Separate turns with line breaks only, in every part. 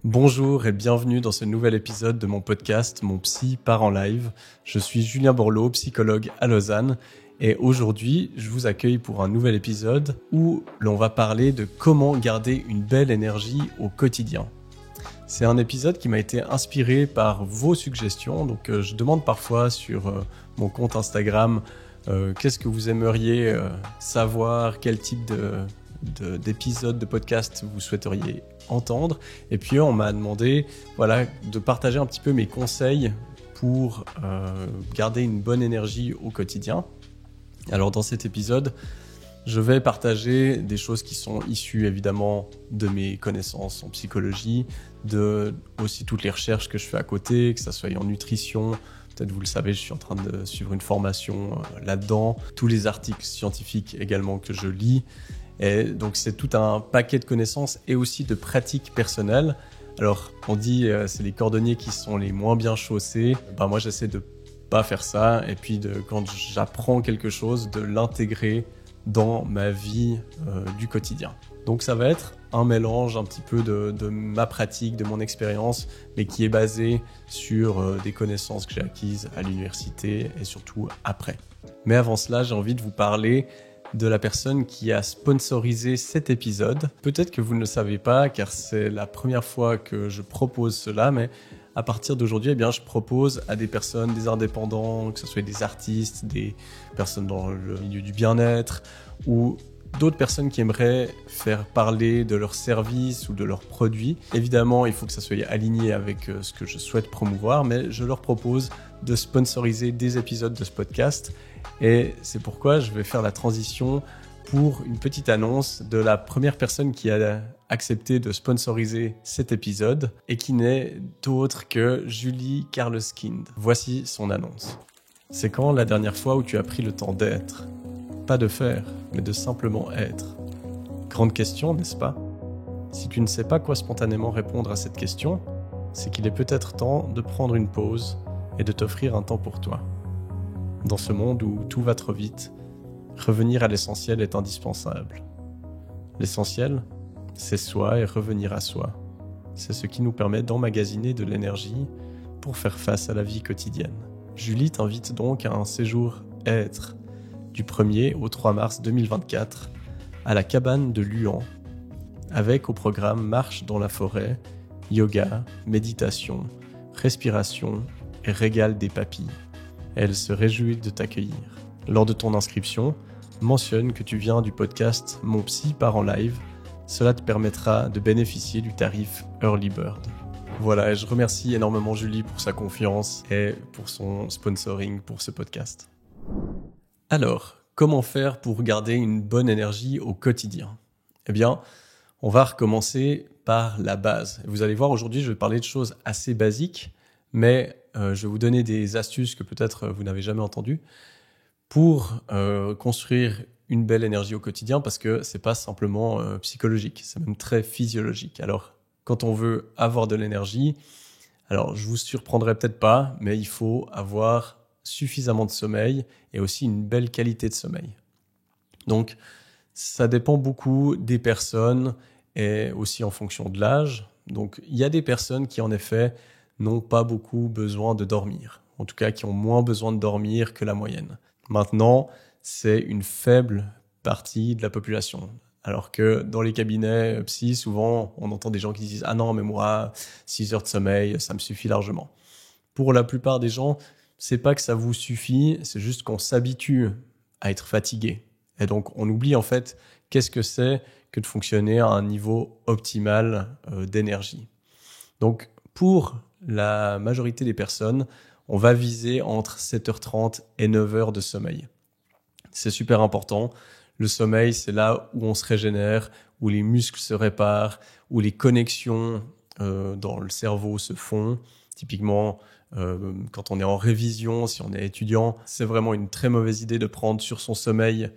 Bonjour et bienvenue dans ce nouvel épisode de mon podcast Mon Psy part en live. Je suis Julien Borloo, psychologue à Lausanne et aujourd'hui je vous accueille pour un nouvel épisode où l'on va parler de comment garder une belle énergie au quotidien. C'est un épisode qui m'a été inspiré par vos suggestions, donc je demande parfois sur mon compte Instagram qu'est-ce que vous aimeriez savoir, quel type d'épisode de podcast vous souhaiteriez entendre, et puis on m'a demandé de partager un petit peu mes conseils pour garder une bonne énergie au quotidien. Alors dans cet épisode, je vais partager des choses qui sont issues évidemment de mes connaissances en psychologie, de aussi toutes les recherches que je fais à côté, que ça soit en nutrition. Peut-être vous le savez, je suis en train de suivre une formation là-dedans, tous les articles scientifiques également que je lis. Et donc c'est tout un paquet de connaissances et aussi de pratiques personnelles. Alors on dit c'est les cordonniers qui sont les moins bien chaussés. Moi j'essaie de pas faire ça et puis quand j'apprends quelque chose de l'intégrer dans ma vie du quotidien. Donc ça va être un mélange un petit peu de ma pratique, de mon expérience, mais qui est basé sur des connaissances que j'ai acquises à l'université et surtout après. Mais avant cela, j'ai envie de vous parler de la personne qui a sponsorisé cet épisode. Peut-être que vous ne le savez pas, car c'est la première fois que je propose cela, mais à partir d'aujourd'hui, je propose à des personnes, des indépendants, que ce soit des artistes, des personnes dans le milieu du bien-être, ou d'autres personnes qui aimeraient faire parler de leurs services ou de leurs produits. Évidemment, il faut que ça soit aligné avec ce que je souhaite promouvoir, mais je leur propose de sponsoriser des épisodes de ce podcast. Et c'est pourquoi je vais faire la transition pour une petite annonce de la première personne qui a accepté de sponsoriser cet épisode et qui n'est autre que Julie Carleskind. Voici son annonce. C'est quand la dernière fois où tu as pris le temps d'être ? Pas de faire, mais de simplement être. Grande question, n'est-ce pas ? Si tu ne sais pas quoi spontanément répondre à cette question, c'est qu'il est peut-être temps de prendre une pause et de t'offrir un temps pour toi. Dans ce monde où tout va trop vite, revenir à l'essentiel est indispensable. L'essentiel, c'est soi et revenir à soi. C'est ce qui nous permet d'emmagasiner de l'énergie pour faire face à la vie quotidienne. Julie t'invite donc à un séjour être du 1er au 3 mars 2024 à la cabane de Luan, avec au programme marche dans la forêt, yoga, méditation, respiration et régal des papilles. Elle se réjouit de t'accueillir. Lors de ton inscription, mentionne que tu viens du podcast Mon Psy part en live. Cela te permettra de bénéficier du tarif Early Bird. Voilà, et je remercie énormément Julie pour sa confiance et pour son sponsoring pour ce podcast. Alors, comment faire pour garder une bonne énergie au quotidien ? On va recommencer par la base. Vous allez voir, aujourd'hui, je vais parler de choses assez basiques, mais je vais vous donner des astuces que peut-être vous n'avez jamais entendues pour construire une belle énergie au quotidien, parce que c'est pas simplement psychologique, c'est même très physiologique. Alors, quand on veut avoir de l'énergie, alors je vous surprendrai peut-être pas, mais il faut avoir suffisamment de sommeil et aussi une belle qualité de sommeil. Donc, ça dépend beaucoup des personnes et aussi en fonction de l'âge. Donc, il y a des personnes qui, en effet, n'ont pas beaucoup besoin de dormir. En tout cas, qui ont moins besoin de dormir que la moyenne. Maintenant, c'est une faible partie de la population. Alors que dans les cabinets psy, souvent, on entend des gens qui disent « Ah non, mais moi, 6 heures de sommeil, ça me suffit largement. » Pour la plupart des gens, c'est pas que ça vous suffit, c'est juste qu'on s'habitue à être fatigué. Et donc, on oublie en fait qu'est-ce que c'est que de fonctionner à un niveau optimal d'énergie. Donc, pour la majorité des personnes, on va viser entre 7h30 et 9h de sommeil. C'est super important. Le sommeil, c'est là où on se régénère, où les muscles se réparent, où les connexions dans le cerveau se font. Typiquement, quand on est en révision, si on est étudiant, c'est vraiment une très mauvaise idée de prendre sur son sommeil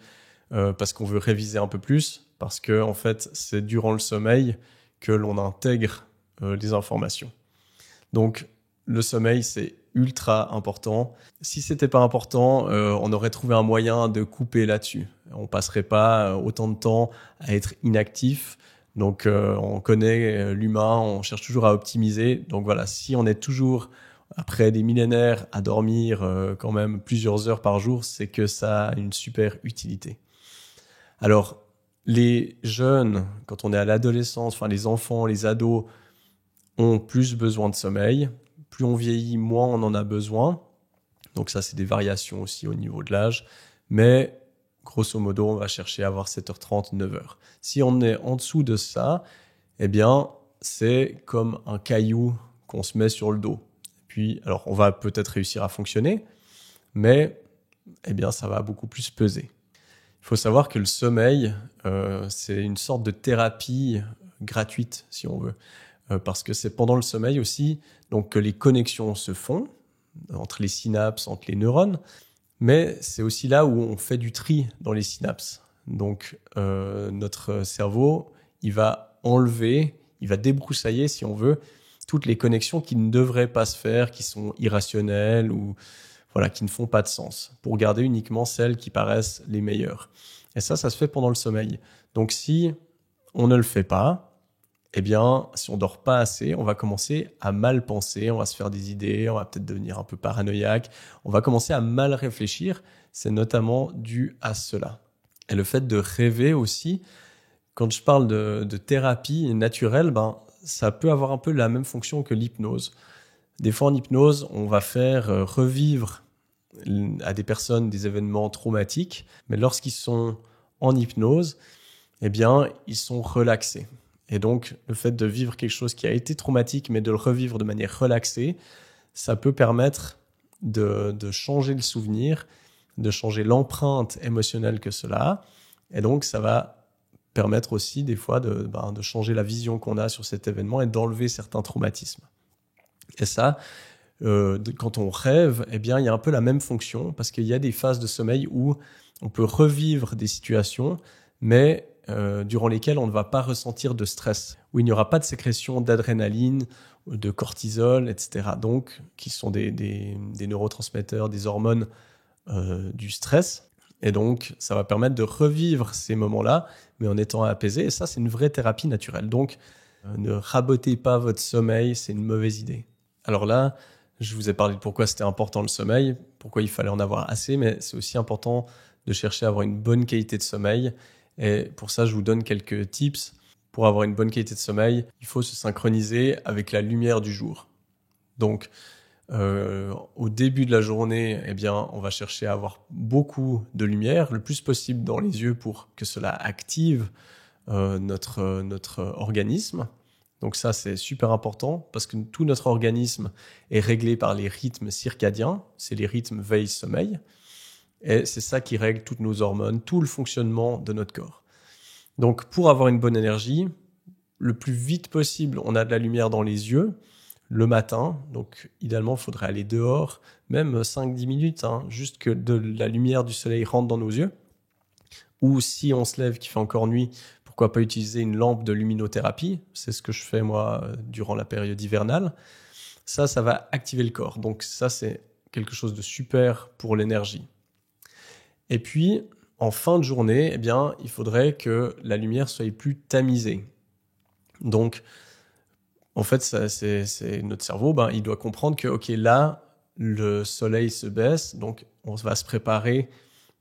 parce qu'on veut réviser un peu plus, parce que en fait, c'est durant le sommeil que l'on intègre les informations. Donc, le sommeil, c'est ultra important. Si c'était pas important, on aurait trouvé un moyen de couper là-dessus. On passerait pas autant de temps à être inactif. Donc, on connaît l'humain, on cherche toujours à optimiser. Donc voilà, si on est toujours, après des millénaires, à dormir quand même plusieurs heures par jour, c'est que ça a une super utilité. Alors, les jeunes, quand on est à l'adolescence, enfin les enfants, les ados, ont plus besoin de sommeil. Plus on vieillit, moins on en a besoin. Donc ça, c'est des variations aussi au niveau de l'âge. Mais grosso modo, on va chercher à avoir 7h30, 9h. Si on est en dessous de ça, eh bien, c'est comme un caillou qu'on se met sur le dos. Puis, alors, on va peut-être réussir à fonctionner, mais eh bien, ça va beaucoup plus peser. Il faut savoir que le sommeil, c'est une sorte de thérapie gratuite, si on veut. Parce que c'est pendant le sommeil aussi donc, que les connexions se font entre les synapses, entre les neurones, mais c'est aussi là où on fait du tri dans les synapses. Donc, notre cerveau, il va enlever, il va débroussailler, si on veut, toutes les connexions qui ne devraient pas se faire, qui sont irrationnelles ou voilà, qui ne font pas de sens, pour garder uniquement celles qui paraissent les meilleures. Et ça se fait pendant le sommeil. Donc, si on ne le fait pas, eh bien, si on dort pas assez, on va commencer à mal penser, on va se faire des idées, on va peut-être devenir un peu paranoïaque, on va commencer à mal réfléchir. C'est notamment dû à cela. Et le fait de rêver aussi, quand je parle de thérapie naturelle, ça peut avoir un peu la même fonction que l'hypnose. Des fois, en hypnose, on va faire revivre à des personnes des événements traumatiques, mais lorsqu'ils sont en hypnose, eh bien, ils sont relaxés. Et donc, le fait de vivre quelque chose qui a été traumatique, mais de le revivre de manière relaxée, ça peut permettre de changer le souvenir, de changer l'empreinte émotionnelle que cela a. Et donc, ça va permettre aussi, des fois, de changer la vision qu'on a sur cet événement et d'enlever certains traumatismes. Et ça, quand on rêve, eh bien, il y a un peu la même fonction, parce qu'il y a des phases de sommeil où on peut revivre des situations, mais durant lesquelles on ne va pas ressentir de stress, où il n'y aura pas de sécrétion d'adrénaline, de cortisol, etc. Donc, qui sont des neurotransmetteurs, des hormones du stress. Et donc, ça va permettre de revivre ces moments-là, mais en étant apaisé. Et ça, c'est une vraie thérapie naturelle. Donc, ne rabotez pas votre sommeil, c'est une mauvaise idée. Alors là, je vous ai parlé de pourquoi c'était important le sommeil, pourquoi il fallait en avoir assez, mais c'est aussi important de chercher à avoir une bonne qualité de sommeil. Et pour ça, je vous donne quelques tips. Pour avoir une bonne qualité de sommeil, il faut se synchroniser avec la lumière du jour. Donc, au début de la journée, eh bien, on va chercher à avoir beaucoup de lumière, le plus possible dans les yeux pour que cela active notre organisme. Donc ça, c'est super important parce que tout notre organisme est réglé par les rythmes circadiens, c'est les rythmes veille-sommeil, et c'est ça qui règle toutes nos hormones, tout le fonctionnement de notre corps. Donc pour avoir une bonne énergie, le plus vite possible, on a de la lumière dans les yeux, le matin, donc idéalement, il faudrait aller dehors, même 5-10 minutes, juste que de la lumière du soleil rentre dans nos yeux, ou si on se lève qu'il fait encore nuit, pourquoi pas utiliser une lampe de luminothérapie, c'est ce que je fais moi durant la période hivernale. Ça va activer le corps, donc ça c'est quelque chose de super pour l'énergie. Et puis, en fin de journée, eh bien, il faudrait que la lumière soit plus tamisée. Donc, en fait, c'est notre cerveau, il doit comprendre que, ok, là, le soleil se baisse, donc on va se préparer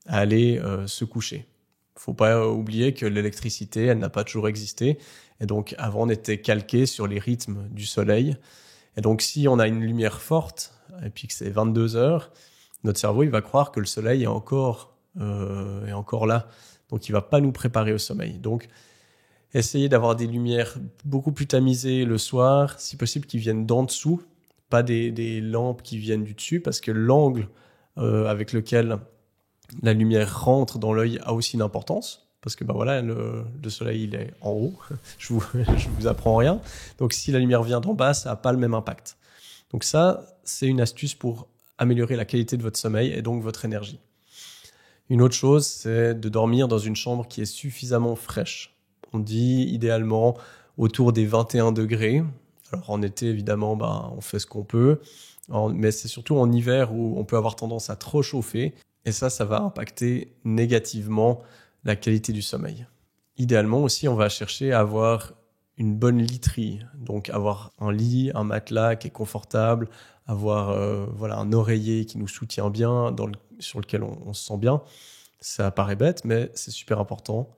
à aller se coucher. Faut pas oublier que l'électricité, elle n'a pas toujours existé. Et donc, avant, on était calqué sur les rythmes du soleil. Et donc, si on a une lumière forte, et puis que c'est 22 heures, notre cerveau, il va croire que le soleil est encore là. Donc, il va pas nous préparer au sommeil. Donc, essayez d'avoir des lumières beaucoup plus tamisées le soir, si possible qui viennent d'en dessous, pas des lampes qui viennent du dessus, parce que l'angle avec lequel la lumière rentre dans l'œil a aussi une importance, parce que le soleil il est en haut, je vous apprends rien. Donc si la lumière vient d'en bas, ça n'a pas le même impact. Donc ça, c'est une astuce pour améliorer la qualité de votre sommeil et donc votre énergie. Une autre chose, c'est de dormir dans une chambre qui est suffisamment fraîche. On dit idéalement autour des 21 degrés. Alors en été, évidemment, on fait ce qu'on peut, mais c'est surtout en hiver où on peut avoir tendance à trop chauffer, et ça va impacter négativement la qualité du sommeil. Idéalement aussi, on va chercher à avoir une bonne literie, donc avoir un lit, un matelas qui est confortable, avoir un oreiller qui nous soutient bien, sur lequel on se sent bien. Ça paraît bête, mais c'est super important.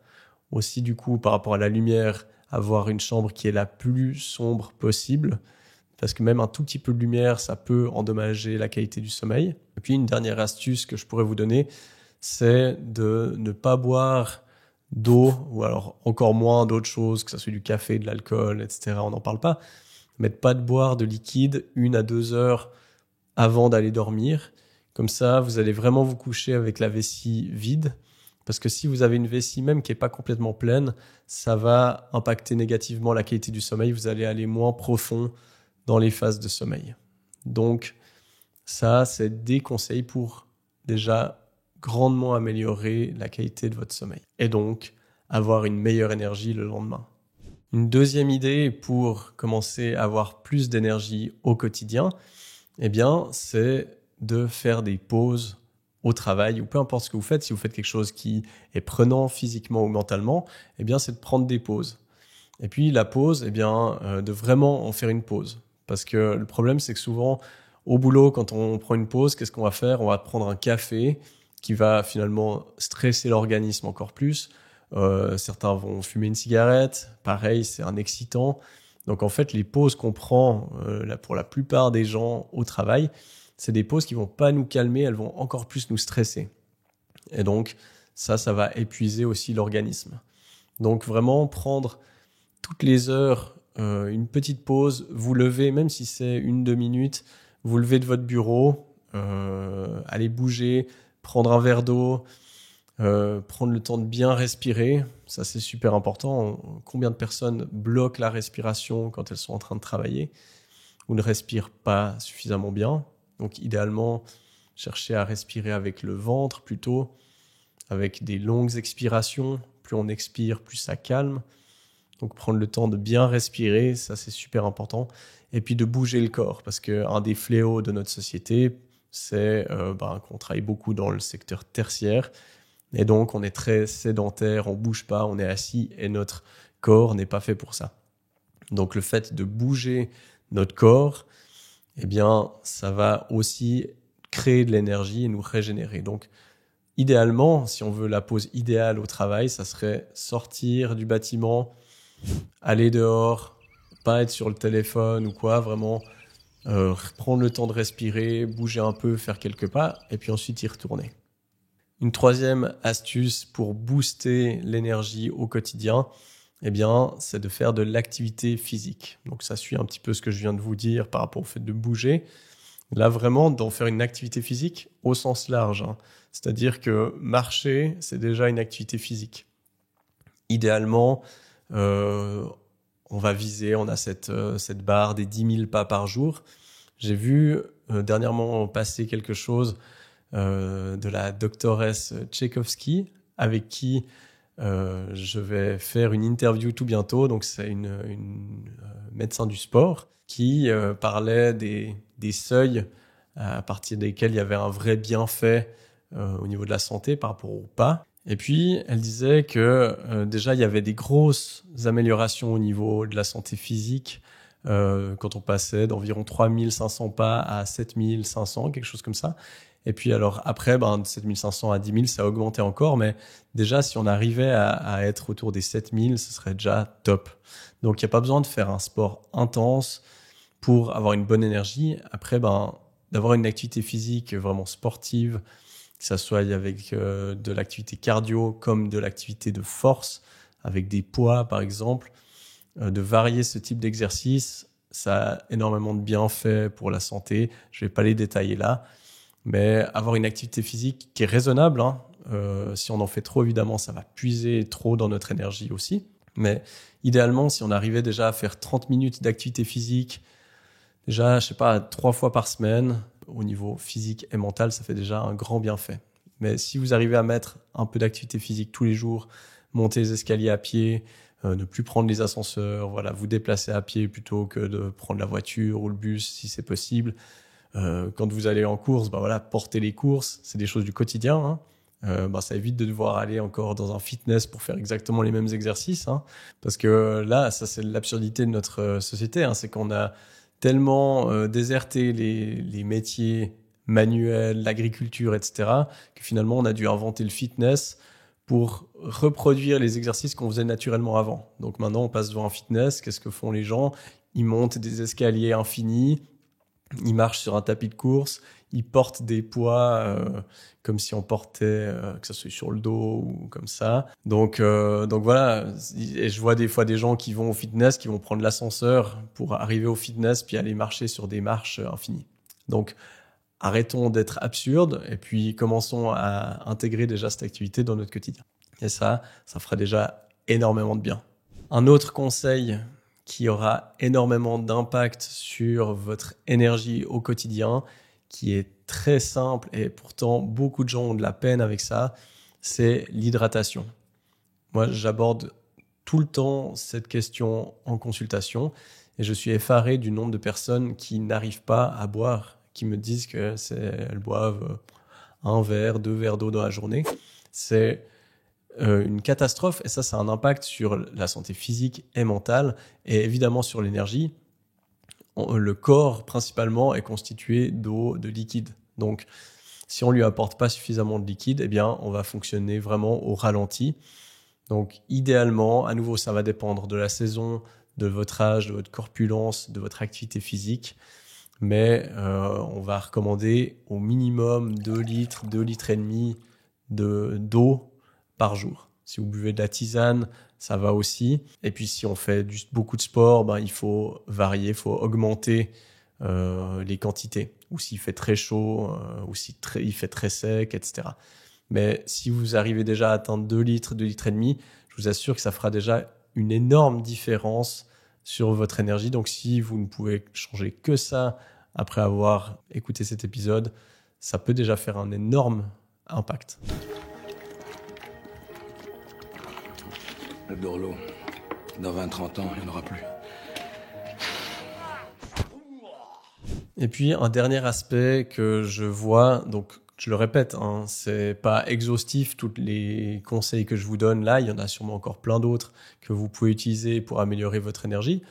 Aussi, du coup, par rapport à la lumière, avoir une chambre qui est la plus sombre possible, parce que même un tout petit peu de lumière, ça peut endommager la qualité du sommeil. Et puis, une dernière astuce que je pourrais vous donner, c'est de ne pas boire d'eau, ou alors encore moins d'autres choses, que ce soit du café, de l'alcool, etc. On n'en parle pas, mais de pas de boire de liquide 1 à 2 heures avant d'aller dormir. Comme ça, vous allez vraiment vous coucher avec la vessie vide, parce que si vous avez une vessie même qui n'est pas complètement pleine, ça va impacter négativement la qualité du sommeil. Vous allez aller moins profond dans les phases de sommeil. Donc, ça, c'est des conseils pour déjà grandement améliorer la qualité de votre sommeil. Et donc, avoir une meilleure énergie le lendemain. Une deuxième idée pour commencer à avoir plus d'énergie au quotidien, c'est de faire des pauses au travail, ou peu importe ce que vous faites. Si vous faites quelque chose qui est prenant physiquement ou mentalement, c'est de prendre des pauses. Et puis la pause, de vraiment en faire une pause. Parce que le problème, c'est que souvent, au boulot, quand on prend une pause, qu'est-ce qu'on va faire ? On va prendre un café qui va finalement stresser l'organisme encore plus. Certains vont fumer une cigarette. Pareil, c'est un excitant. Donc en fait, les pauses qu'on prend pour la plupart des gens au travail, c'est des pauses qui vont pas nous calmer, elles vont encore plus nous stresser. Et donc ça va épuiser aussi l'organisme. Donc vraiment prendre toutes les heures une petite pause, vous levez, même si c'est 1-2 minutes, vous levez de votre bureau, allez bouger, prendre un verre d'eau, prendre le temps de bien respirer, ça c'est super important. Combien de personnes bloquent la respiration quand elles sont en train de travailler ou ne respirent pas suffisamment bien? Donc idéalement, cherchez à respirer avec le ventre plutôt, avec des longues expirations. Plus on expire, plus ça calme. Donc prendre le temps de bien respirer, ça c'est super important. Et puis de bouger le corps, parce qu'un des fléaux de notre société, c'est qu'on travaille beaucoup dans le secteur tertiaire. Et donc on est très sédentaire, on bouge pas, on est assis et notre corps n'est pas fait pour ça. Donc le fait de bouger notre corps, ça va aussi créer de l'énergie et nous régénérer. Donc idéalement, si on veut la pause idéale au travail, ça serait sortir du bâtiment, aller dehors, pas être sur le téléphone ou quoi, vraiment prendre le temps de respirer, bouger un peu, faire quelques pas et puis ensuite y retourner. Une troisième astuce pour booster l'énergie au quotidien, c'est de faire de l'activité physique. Donc ça suit un petit peu ce que je viens de vous dire par rapport au fait de bouger. Là vraiment, d'en faire une activité physique au sens large. C'est-à-dire que marcher, c'est déjà une activité physique. Idéalement, on va viser, on a cette barre des 10 000 pas par jour. J'ai vu dernièrement passer quelque chose de la doctoresse Tchaïkovski, avec qui je vais faire une interview tout bientôt. Donc c'est une médecin du sport qui parlait des seuils à partir desquels il y avait un vrai bienfait au niveau de la santé par rapport au pas. Et puis, elle disait que déjà, il y avait des grosses améliorations au niveau de la santé physique quand on passait d'environ 3500 pas à 7500, quelque chose comme ça. Et puis alors après, de 7500 à 10 000, ça a augmenté encore. Mais déjà, si on arrivait à être autour des 7000, ce serait déjà top. Donc, il n'y a pas besoin de faire un sport intense pour avoir une bonne énergie. Après, d'avoir une activité physique vraiment sportive, que ça soit avec de l'activité cardio comme de l'activité de force, avec des poids par exemple, de varier ce type d'exercice, ça a énormément de bienfaits pour la santé. Je ne vais pas les détailler là, mais avoir une activité physique qui est raisonnable, si on en fait trop, évidemment, ça va puiser trop dans notre énergie aussi. Mais idéalement, si on arrivait déjà à faire 30 minutes d'activité physique, déjà, 3 fois par semaine, au niveau physique et mental, ça fait déjà un grand bienfait. Mais si vous arrivez à mettre un peu d'activité physique tous les jours, monter les escaliers à pied, ne plus prendre les ascenseurs, voilà, vous déplacer à pied plutôt que de prendre la voiture ou le bus si c'est possible. Quand vous allez en course, voilà, porter les courses, c'est des choses du quotidien, hein. Ça évite de devoir aller encore dans un fitness pour faire exactement les mêmes exercices, hein, parce que là, ça c'est l'absurdité de notre société, hein, c'est qu'on a tellement déserté les métiers manuels, l'agriculture, etc., que finalement on a dû inventer le fitness pour reproduire les exercices qu'on faisait naturellement avant. Donc maintenant on passe devant un fitness, qu'est-ce que font les gens? Ils montent des escaliers infinis, ils marchent sur un tapis de course, ils portent des poids comme si on portait, que ça soit sur le dos ou comme ça. Donc voilà, et je vois des fois des gens qui vont au fitness, qui vont prendre l'ascenseur pour arriver au fitness puis aller marcher sur des marches infinies. Donc arrêtons d'être absurdes et puis commençons à intégrer déjà cette activité dans notre quotidien. Et ça fera déjà énormément de bien. Un autre conseil qui aura énormément d'impact sur votre énergie au quotidien, qui est très simple et pourtant beaucoup de gens ont de la peine avec ça, c'est l'hydratation. Moi, j'aborde tout le temps cette question en consultation et je suis effaré du nombre de personnes qui n'arrivent pas à boire, qui me disent qu'elles boivent 1 verre, 2 verres d'eau dans la journée. C'est une catastrophe et ça a un impact sur la santé physique et mentale et évidemment sur l'énergie. Le corps principalement est constitué d'eau, de liquide. Donc si on lui apporte pas suffisamment de liquide, eh bien on va fonctionner vraiment au ralenti. Donc idéalement, à nouveau ça va dépendre de la saison, de votre âge, de votre corpulence, de votre activité physique. Mais on va recommander au minimum 2 litres, 2 litres et demi d'eau par jour. Si vous buvez de la tisane, ça va aussi. Et puis si on fait beaucoup de sport, il faut varier, il faut augmenter les quantités. Ou s'il fait très chaud, ou il fait très sec, etc. Mais si vous arrivez déjà à atteindre 2 litres, 2 litres et demi, je vous assure que ça fera déjà une énorme différence sur votre énergie. Donc si vous ne pouvez changer que ça après avoir écouté cet épisode, ça peut déjà faire un énorme impact.
Le Dorlo, dans 20-30 ans, il n'y en aura plus.
Et puis un dernier aspect que je vois, donc je le répète, c'est pas exhaustif tous les conseils que je vous donne là, il y en a sûrement encore plein d'autres que vous pouvez utiliser pour améliorer votre énergie.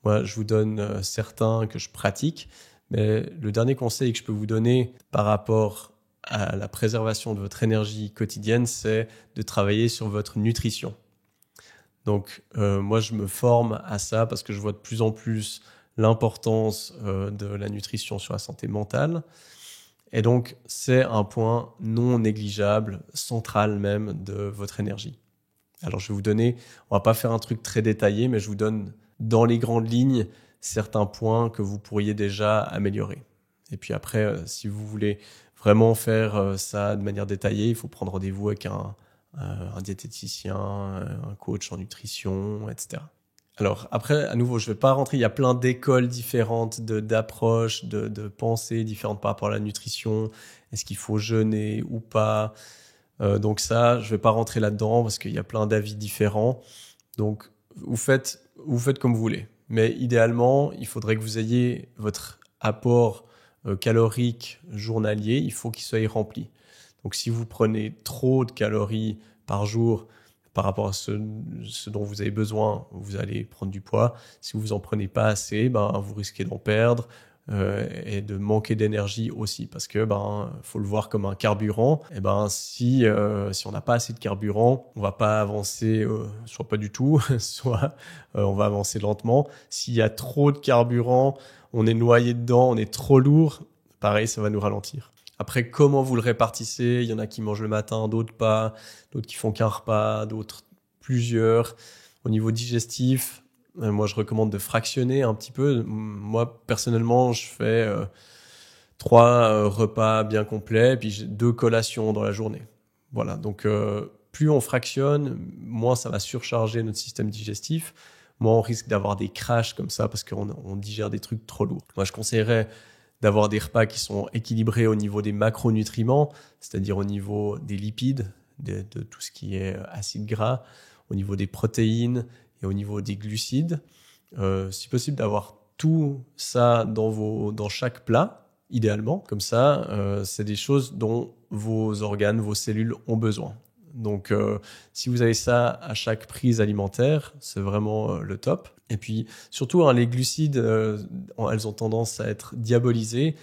Moi, je vous donne certains que je pratique, mais le dernier conseil que je peux vous donner par rapport à la préservation de votre énergie quotidienne, c'est de travailler sur votre nutrition. Donc moi, je me forme à ça parce que je vois de plus en plus l'importance de la nutrition sur la santé mentale. Et donc, c'est un point non négligeable, central même, de votre énergie. Alors, je vais vous donner, on va pas faire un truc très détaillé, mais je vous donne dans les grandes lignes certains points que vous pourriez déjà améliorer. Et puis après, si vous voulez vraiment faire ça de manière détaillée, il faut prendre rendez-vous avec un diététicien, un coach en nutrition, etc. Alors après, à nouveau, je ne vais pas rentrer, il y a plein d'écoles différentes, d'approches, de pensées différentes par rapport à la nutrition. Est-ce qu'il faut jeûner ou pas? Donc ça, je ne vais pas rentrer là-dedans parce qu'il y a plein d'avis différents. Donc vous faites comme vous voulez. Mais idéalement, il faudrait que vous ayez votre apport calorique journalier, il faut qu'il soit rempli. Donc si vous prenez trop de calories par jour par rapport à ce dont vous avez besoin, vous allez prendre du poids. Si vous en prenez pas assez, vous risquez d'en perdre et de manquer d'énergie aussi, parce que faut le voir comme un carburant. Et si on n'a pas assez de carburant, on va pas avancer, soit pas du tout, soit on va avancer lentement. S'il y a trop de carburant, on est noyé dedans, on est trop lourd. Pareil, ça va nous ralentir. Après, comment vous le répartissez? Il y en a qui mangent le matin, d'autres pas, d'autres qui font qu'un repas, d'autres plusieurs. Au niveau digestif, moi, je recommande de fractionner un petit peu. Moi, personnellement, je fais 3 repas bien complets, puis j'ai 2 collations dans la journée. Voilà, donc plus on fractionne, moins ça va surcharger notre système digestif. Moins on risque d'avoir des crashs comme ça parce qu'on digère des trucs trop lourds. Moi, je conseillerais d'avoir des repas qui sont équilibrés au niveau des macronutriments, c'est-à-dire au niveau des lipides, de tout ce qui est acides gras, au niveau des protéines et au niveau des glucides. Si possible d'avoir tout ça dans chaque plat, idéalement. Comme ça, c'est des choses dont vos organes, vos cellules ont besoin. Donc, si vous avez ça à chaque prise alimentaire, c'est vraiment le top. Et puis, surtout, les glucides, elles ont tendance à être diabolisées,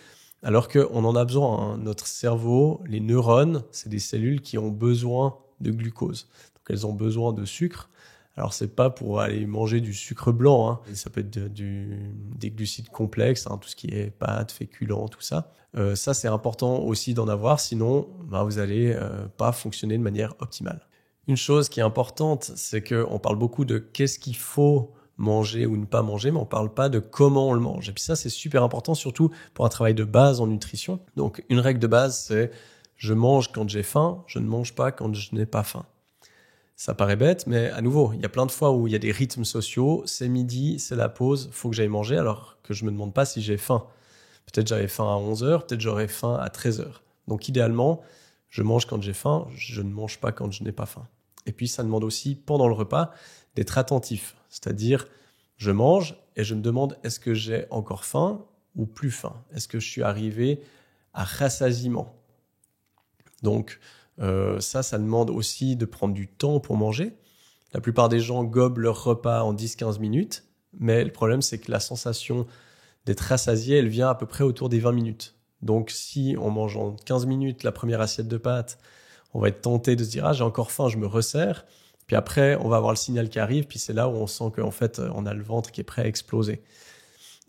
alors qu'on en a besoin. Notre cerveau, les neurones, c'est des cellules qui ont besoin de glucose. Donc, elles ont besoin de sucre. Alors, c'est pas pour aller manger du sucre blanc. Ça peut être des glucides complexes, tout ce qui est pâtes, féculents, tout ça. Ça, c'est important aussi d'en avoir, sinon vous allez pas fonctionner de manière optimale. Une chose qui est importante, c'est qu'on parle beaucoup de qu'est-ce qu'il faut manger ou ne pas manger, mais on parle pas de comment on le mange. Et puis ça, c'est super important, surtout pour un travail de base en nutrition. Donc, une règle de base, c'est je mange quand j'ai faim, je ne mange pas quand je n'ai pas faim. Ça paraît bête, mais à nouveau, il y a plein de fois où il y a des rythmes sociaux, c'est midi, c'est la pause, faut que j'aille manger alors que je me demande pas si j'ai faim. Peut-être j'avais faim à 11h, peut-être j'aurais faim à 13h. Donc idéalement, je mange quand j'ai faim, je ne mange pas quand je n'ai pas faim. Et puis ça demande aussi, pendant le repas, d'être attentif. C'est-à-dire, je mange et je me demande, est-ce que j'ai encore faim ou plus faim ? Est-ce que je suis arrivé à rassasiement ? Donc ça demande aussi de prendre du temps pour manger. La plupart des gens gobent leur repas en 10-15 minutes, mais le problème c'est que la sensation d'être rassasié, elle vient à peu près autour des 20 minutes. Donc si on mange en 15 minutes la première assiette de pâtes, on va être tenté de se dire « Ah, j'ai encore faim, je me resserre ». Puis après, on va avoir le signal qui arrive, puis c'est là où on sent qu'en fait, on a le ventre qui est prêt à exploser.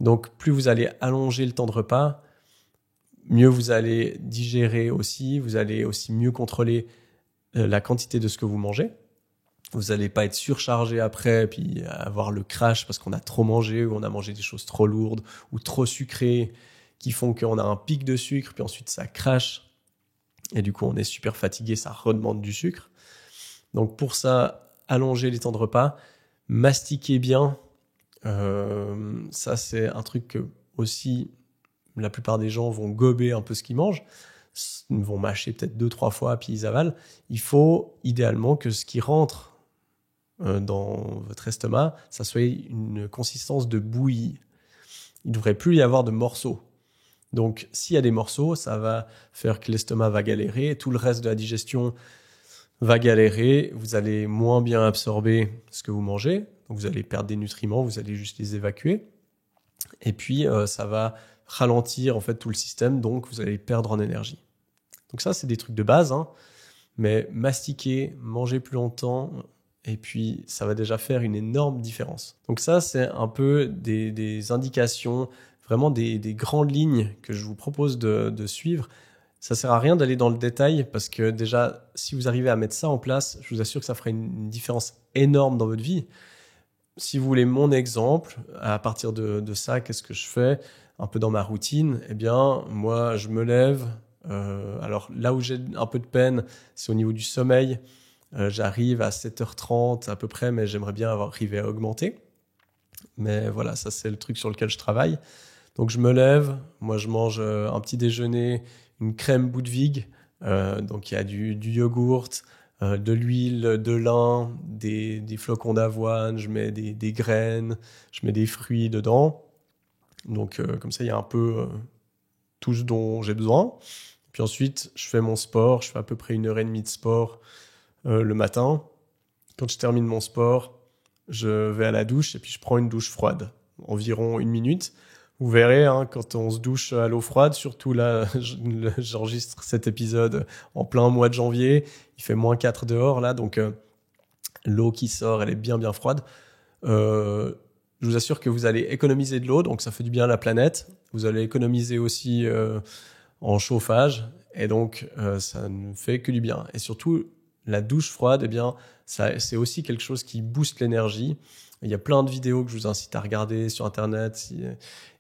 Donc plus vous allez allonger le temps de repas, mieux vous allez digérer aussi, vous allez aussi mieux contrôler la quantité de ce que vous mangez. Vous n'allez pas être surchargé après, puis avoir le crash parce qu'on a trop mangé ou on a mangé des choses trop lourdes ou trop sucrées qui font qu'on a un pic de sucre, puis ensuite ça crache. Et du coup, on est super fatigué, ça redemande du sucre. Donc pour ça, allonger les temps de repas, mastiquer bien. Ça, c'est un truc que aussi la plupart des gens vont gober un peu ce qu'ils mangent. Ils vont mâcher peut-être 2-3 fois, puis ils avalent. Il faut idéalement que ce qui rentre dans votre estomac, ça soit une consistance de bouillie. Il ne devrait plus y avoir de morceaux. Donc, s'il y a des morceaux, ça va faire que l'estomac va galérer, tout le reste de la digestion va galérer, vous allez moins bien absorber ce que vous mangez, donc vous allez perdre des nutriments, vous allez juste les évacuer. Et puis, ça va ralentir en fait tout le système, donc vous allez perdre en énergie. Donc ça, c'est des trucs de base, mais mastiquer, manger plus longtemps, et puis ça va déjà faire une énorme différence. Donc ça, c'est un peu des indications, vraiment des grandes lignes que je vous propose de suivre. Ça sert à rien d'aller dans le détail parce que déjà, si vous arrivez à mettre ça en place, je vous assure que ça fera une différence énorme dans votre vie. Si vous voulez mon exemple, à partir de ça, qu'est-ce que je fais un peu dans ma routine ? Eh bien, moi, je me lève. Alors là où j'ai un peu de peine, c'est au niveau du sommeil. J'arrive à 7h30 à peu près, mais j'aimerais bien arriver à augmenter. Mais voilà, ça c'est le truc sur lequel je travaille. Donc je me lève, moi je mange un petit déjeuner, une crème Boudwig, donc il y a du yogourt, de l'huile, de lin, des flocons d'avoine, je mets des graines, je mets des fruits dedans. Donc comme ça il y a un peu tout ce dont j'ai besoin. Puis ensuite je fais mon sport, je fais à peu près 1h30 de sport le matin. Quand je termine mon sport, je vais à la douche et puis je prends une douche froide, environ 1 minute. Vous verrez, quand on se douche à l'eau froide, surtout là, j'enregistre cet épisode en plein mois de janvier, il fait -4 dehors là, donc l'eau qui sort, elle est bien bien froide. Je vous assure que vous allez économiser de l'eau, donc ça fait du bien à la planète. Vous allez économiser aussi en chauffage, et donc ça ne fait que du bien. Et surtout, la douche froide, eh bien, c'est aussi quelque chose qui booste l'énergie. Il y a plein de vidéos que je vous incite à regarder sur Internet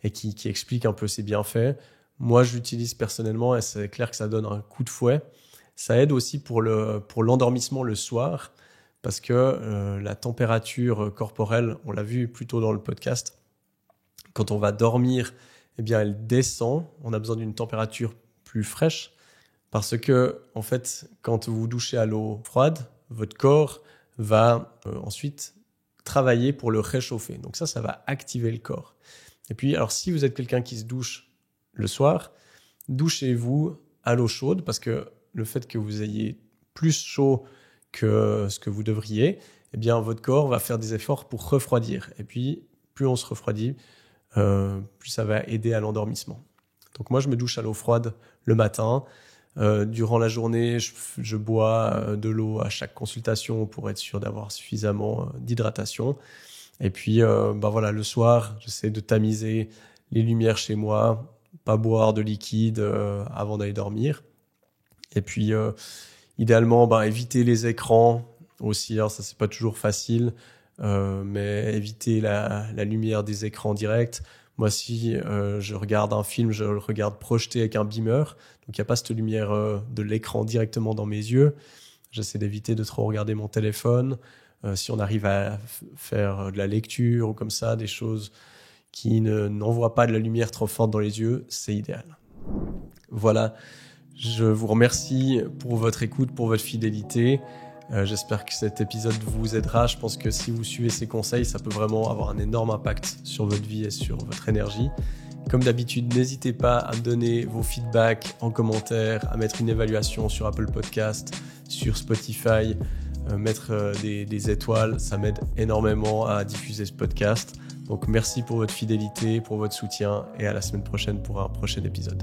et qui expliquent un peu ses bienfaits. Moi, je l'utilise personnellement et c'est clair que ça donne un coup de fouet. Ça aide aussi pour l'endormissement le soir parce que la température corporelle, on l'a vu plus tôt dans le podcast, quand on va dormir, eh bien, elle descend. On a besoin d'une température plus fraîche parce que, en fait, quand vous vous douchez à l'eau froide, votre corps va ensuite travailler pour le réchauffer. Donc ça va activer le corps. Et puis, alors si vous êtes quelqu'un qui se douche le soir, douchez-vous à l'eau chaude parce que le fait que vous ayez plus chaud que ce que vous devriez, eh bien, votre corps va faire des efforts pour refroidir. Et puis, plus on se refroidit, plus ça va aider à l'endormissement. Donc moi, je me douche à l'eau froide le matin. Durant la journée, je bois de l'eau à chaque consultation pour être sûr d'avoir suffisamment d'hydratation. Et puis, voilà, le soir, j'essaie de tamiser les lumières chez moi, pas boire de liquide avant d'aller dormir. Et puis, idéalement, éviter les écrans aussi. Alors ça, c'est pas toujours facile, mais éviter la lumière des écrans directs. Moi, si je regarde un film, je le regarde projeté avec un beamer. Donc, il n'y a pas cette lumière de l'écran directement dans mes yeux. J'essaie d'éviter de trop regarder mon téléphone. Si on arrive à faire de la lecture ou comme ça, des choses qui n'envoient pas de la lumière trop forte dans les yeux, c'est idéal. Voilà, je vous remercie pour votre écoute, pour votre fidélité. J'espère que cet épisode vous aidera. Je pense que si vous suivez ces conseils, ça peut vraiment avoir un énorme impact sur votre vie et sur votre énergie. Comme d'habitude, n'hésitez pas à me donner vos feedbacks en commentaire, à mettre une évaluation sur Apple Podcast, sur Spotify, mettre des étoiles. Ça m'aide énormément à diffuser ce podcast. Donc merci pour votre fidélité, pour votre soutien et à la semaine prochaine pour un prochain épisode.